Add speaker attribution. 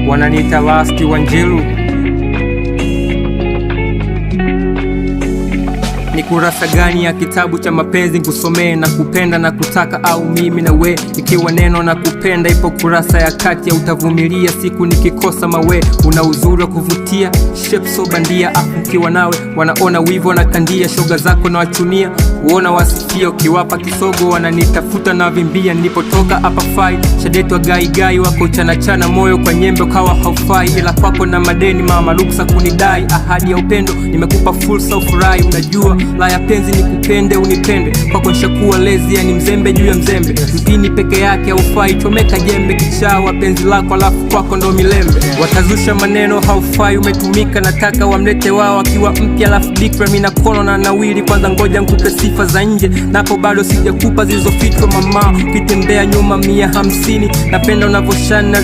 Speaker 1: wananiita Lasti Wanjiru. Ni kurasa gani ya kitabu cha mapenzi kusomee na kupenda na kutaka, au mimi na we ikiwa neno na kupenda ipo kurasa ya kati ya utavumilia siku nikikosa mawe. Una uzuri wa kuvutia, shape so bandia, afu nawe wanaona wivo na kandia, shoga zako na wachunia uona wasifia, ukiwapa kisogo wananitafuta na vimbia. Nilipotoka hapa fai shadetwa gai wako chana moyo kwa nyembe kawa haufai, ila kwako na madeni mama ruksa kunidai. Ahadi ya upendo nimekupa fursa ufurahi, unajua la ya penzi ni kupende unipende, kwako nishakuwa lezi ya ni mzembe juu ya mzembe. Mpini peke yake haufai, chomeka jembe kichawa penzi lako alafu kwako ndo milembe. Watazusha maneno haufai, umetumika nataka wamlete wao akiwa mpya alafu bikra mina kono na nawili. Kwanza ngoja nkupe sifa za nje, napo bado sijakupa zilizofichwa mama, ukitembea nyuma 150. Napenda unavoshana